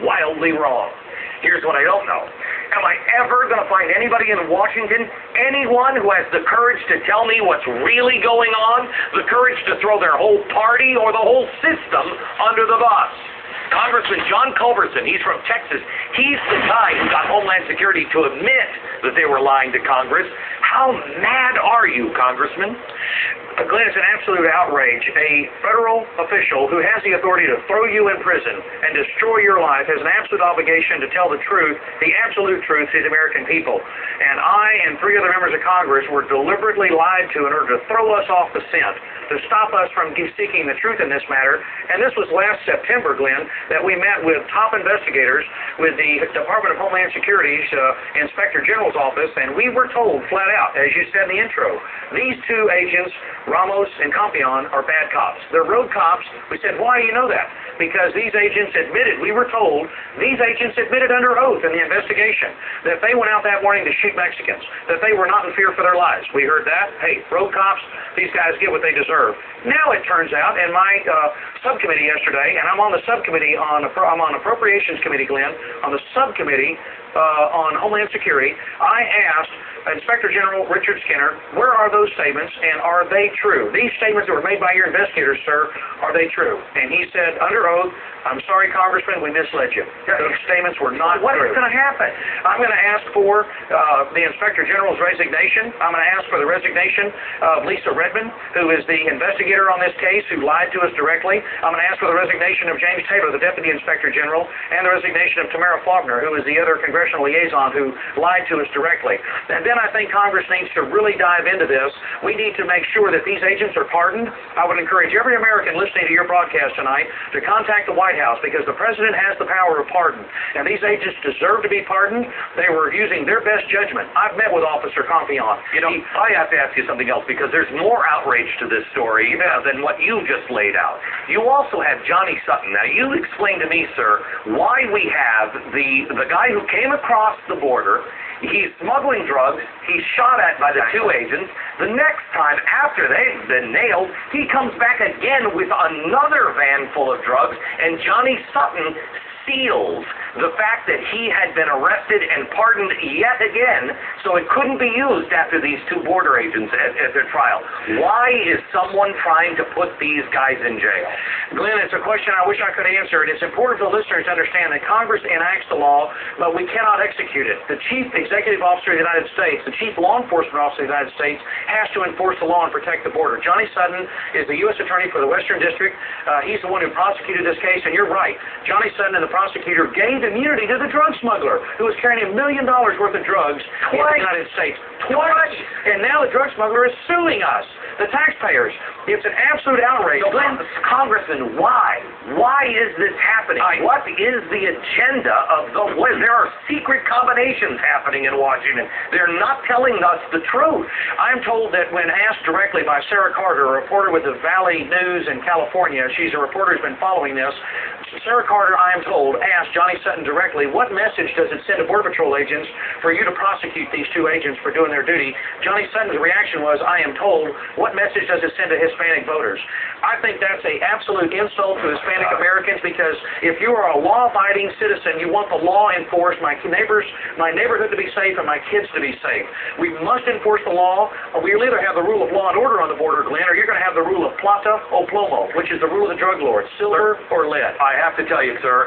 wildly wrong. Here's what I don't know. Am I ever going to find anybody in Washington, anyone who has the courage to tell me what's really going on, the courage to throw their whole party or the whole system under the bus? Congressman John Culberson, he's from Texas. He's the guy who got Homeland Security to admit that they were lying to Congress. How mad are you, Congressman? Glenn, it's an absolute outrage. A federal official who has the authority to throw you in prison and destroy your life has an absolute obligation to tell the truth, the absolute truth, to the American people. And I and 3 other members of Congress were deliberately lied to in order to throw us off the scent, to stop us from seeking the truth in this matter. And this was last September, Glenn, that we met with top investigators with the Department of Homeland Security's Inspector General's office, and we were told flat out, as you said in the intro, these 2 agents, Ramos and Campion, are bad cops. They're road cops. We said, why do you know that? Because these agents admitted, we were told, these agents admitted under oath in the investigation that they went out that morning to shoot Mexicans, that they were not in fear for their lives. We heard that. Hey, road cops, these guys get what they deserve. Now it turns out, in my subcommittee yesterday, and I'm on the subcommittee I'm on Appropriations Committee, Glenn, on the subcommittee on Homeland Security, I asked Inspector General Richard Skinner, where are those statements, and are they true? These statements that were made by your investigators, sir, are they true? And he said, under oath, I'm sorry, Congressman, we misled you. Those statements were not true. What is going to happen? I'm going to ask for the Inspector General's resignation. I'm going to ask for the resignation of Lisa Redmond, who is the investigator on this case, who lied to us directly. I'm going to ask for the resignation of James Taylor, the Deputy Inspector General, and the resignation of Tamara Faulkner, who is the other congressional liaison who lied to us directly. And then I think Congress needs to really dive into this. We need to make sure that these agents are pardoned. I would encourage every American listening to your broadcast tonight to contact the White House, because the President has the power of pardon. And these agents deserve to be pardoned. They were using their best judgment. I've met with Officer Campion. You know, I have to ask you something else, because there's more outrage to this story than what you just laid out. You also have Johnny Sutton. Now, you explain to me, sir, why we have the guy who came across the border. He's smuggling drugs. He's shot at by the 2 agents. The next time, after they've been nailed, he comes back again with another van full of drugs, and Johnny Sutton seals the fact that he had been arrested and pardoned yet again, so it couldn't be used after these 2 border agents at their trial. Why is someone trying to put these guys in jail? Glenn, it's a question I wish I could answer, and it's important for the listeners to understand that Congress enacts the law, but we cannot execute it. The Chief Executive Officer of the United States, the Chief Law Enforcement Officer of the United States, has to enforce the law and protect the border. Johnny Sutton is the U.S. Attorney for the Western District. He's the one who prosecuted this case, and you're right. Johnny Sutton and the prosecutor gave immunity to the drug smuggler who was carrying $1 million worth of drugs in the United States. Twice! And now the drug smuggler is suing us, the taxpayers. It's an absolute outrage. So, Glenn, Congressman, why? Why is this happening? What is the agenda of there are secret combinations happening in Washington. They're not telling us the truth. I'm told that when asked directly by Sarah Carter, a reporter with the Valley News in California, she's a reporter who's been following this, Sarah Carter, I am told, asked Johnny Sutton directly, what message does it send to Border Patrol agents for you to prosecute these 2 agents for doing their duty? Johnny Sutton's reaction was, I am told, what message does it send to Hispanic voters? I think that's an absolute insult to Hispanic Americans, because if you are a law-abiding citizen, you want the law enforced, my neighborhood to be safe, and my kids to be safe. We must enforce the law, or we'll either have the rule of law and order on the border, Glenn, or you're going to have the rule of plata o plomo, which is the rule of the drug lords, silver or lead. I have to tell you, sir,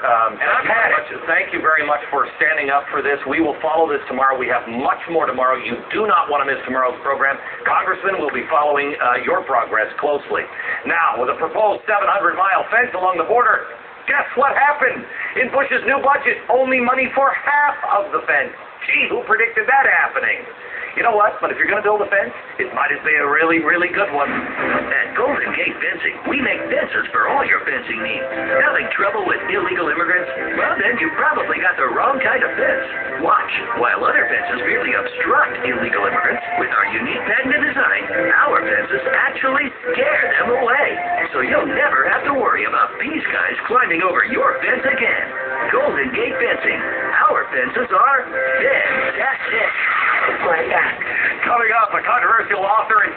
thank you very much for standing up for this. We will follow this tomorrow. We have much more tomorrow. You do not want to miss tomorrow's program. Congressman will be following your progress closely. Now, with a proposed 700-mile fence along the border, guess what happened? In Bush's new budget, only money for half of the fence. Gee, who predicted that happening? You know what? But if you're going to build a fence, it might as be a really, really good one. At Golden Gate Fencing, we make fences for all your fencing needs. Having trouble with illegal immigrants? Well, then you probably got the wrong kind of fence. Watch, while other fences merely obstruct illegal immigrants, with our unique patented design, our fences actually scare them away. So you'll never have to worry about these guys climbing over your fence again. Golden Gate Fencing. Our fences are fantastic. Coming up, a controversial author and